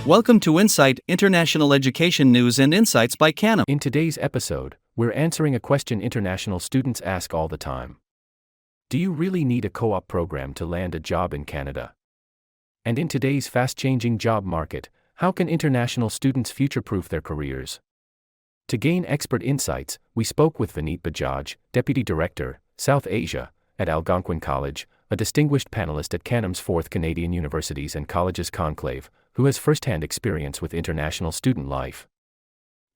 Welcome to Insight, International Education News and Insights by Canam. In today's episode, we're answering a question international students ask all the time. Do you really need a co-op program to land a job in Canada? And in today's fast-changing job market, how can international students future-proof their careers? To gain expert insights, we spoke with Vineet Bajaj, Deputy Director, South Asia, at Algonquin College, a distinguished panelist at Canam's 4th Canadian Universities and Colleges Conclave, who has first-hand experience with international student life.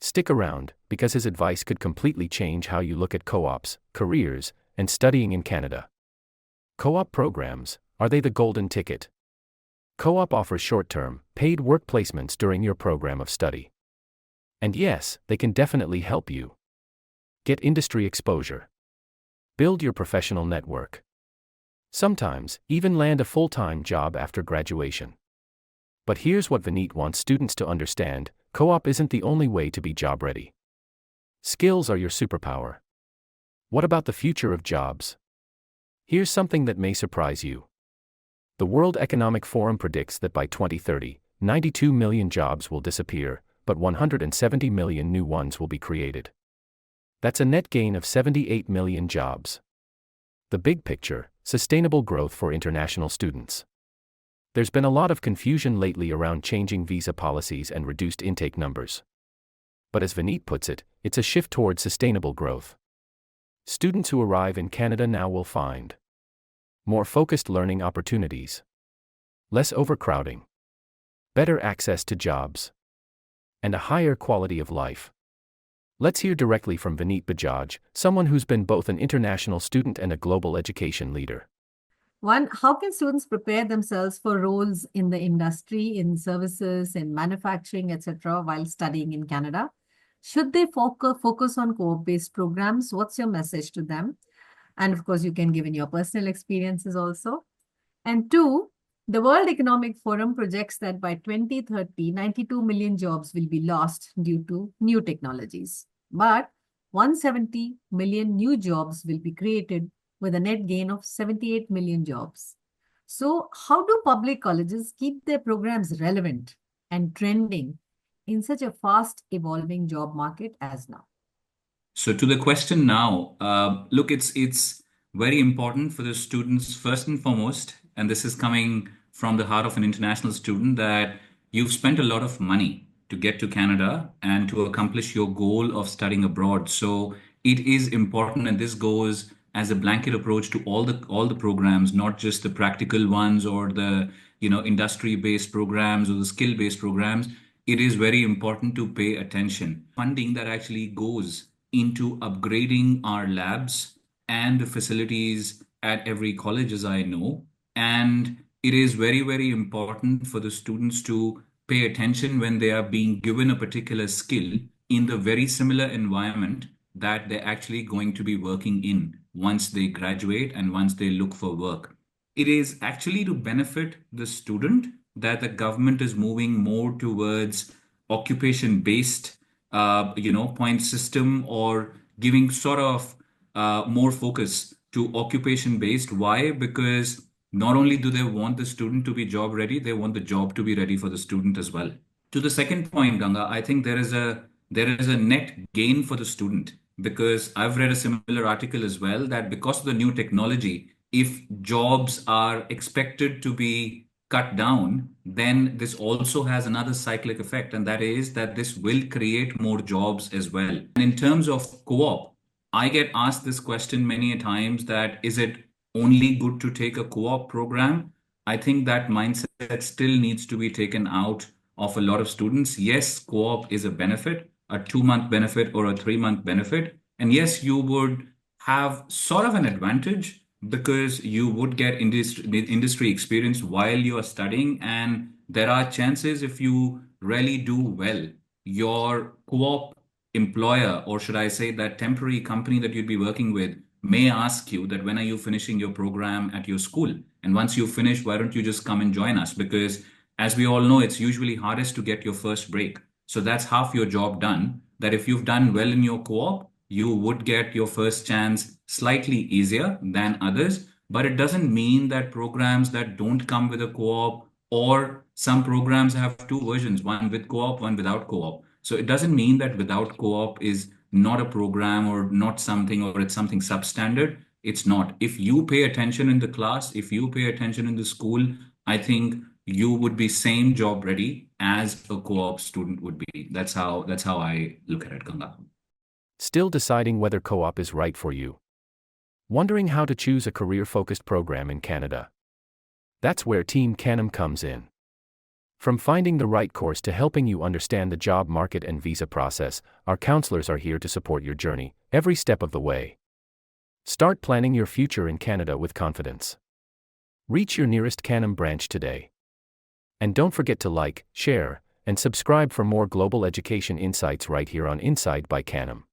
Stick around, because his advice could completely change how you look at co-ops, careers, and studying in Canada. Co-op programs, are they the golden ticket? Co-op offers short-term, paid work placements during your program of study. And yes, they can definitely help you get industry exposure, build your professional network, sometimes even land a full-time job after graduation. But here's what Vineet wants students to understand: co-op isn't the only way to be job-ready. Skills are your superpower. What about the future of jobs? Here's something that may surprise you. The World Economic Forum predicts that by 2030, 92 million jobs will disappear, but 170 million new ones will be created. That's a net gain of 78 million jobs. The big picture: sustainable growth for international students. There's been a lot of confusion lately around changing visa policies and reduced intake numbers. But as Vineet puts it, it's a shift toward sustainable growth. Students who arrive in Canada now will find more focused learning opportunities, less overcrowding, better access to jobs, and a higher quality of life. Let's hear directly from Vineet Bajaj, someone who's been both an international student and a global education leader. One, how can students prepare themselves for roles in the industry, in services, in manufacturing, etc., while studying in Canada? Should they focus on co-op-based programs? What's your message to them? And of course, you can give in your personal experiences also. And two, the World Economic Forum projects that by 2030, 92 million jobs will be lost due to new technologies. But 170 million new jobs will be created, with a net gain of 78 million jobs. So how do public colleges keep their programs relevant and trending in such a fast evolving job market as now? So to the question now, look, it's very important for the students first and foremost, and this is coming from the heart of an international student, that you've spent a lot of money to get to Canada and to accomplish your goal of studying abroad. So it is important, and this goes as a blanket approach to all the programs, not just the practical ones or the industry-based programs or the skill-based programs. It is very important to pay attention. Funding that actually goes into upgrading our labs and the facilities at every college, as I know. And it is very, very important for the students to pay attention when they are being given a particular skill in the very similar environment that they're actually going to be working in once they graduate and once they look for work. It is actually to benefit the student that the government is moving more towards occupation-based, point system, or giving sort of more focus to occupation-based. Why? Because not only do they want the student to be job ready, they want the job to be ready for the student as well. To the second point, Ganga, I think there is a net gain for the student, because I've read a similar article as well, that because of the new technology, if jobs are expected to be cut down, then this also has another cyclic effect, and that is that this will create more jobs as well. And in terms of co-op, I get asked this question many a times, that is it only good to take a co-op program? I think that mindset still needs to be taken out of a lot of students. Yes, co-op is a benefit, a 2-month benefit or a 3-month benefit. And yes, you would have sort of an advantage because you would get industry experience while you are studying. And there are chances, if you really do well, your co-op employer, or should I say that temporary company that you'd be working with, may ask you that when are you finishing your program at your school? And once you finish, why don't you just come and join us? Because as we all know, it's usually hardest to get your first break. So that's half your job done, that if you've done well in your co-op, you would get your first chance slightly easier than others. But it doesn't mean that programs that don't come with a co-op or some programs have two versions, one with co-op, one without co-op. So it doesn't mean that without co-op is not a program or not something, or it's something substandard. It's not. If you pay attention in the class, if you pay attention in the school, I think you would be same job ready as a co-op student would be. That's how I look at it, Ganga. Still deciding whether co-op is right for you? Wondering how to choose a career-focused program in Canada? That's where Team Canam comes in. From finding the right course to helping you understand the job market and visa process, our counselors are here to support your journey, every step of the way. Start planning your future in Canada with confidence. Reach your nearest Canam branch today. And don't forget to like, share, and subscribe for more global education insights right here on Inside by Canam.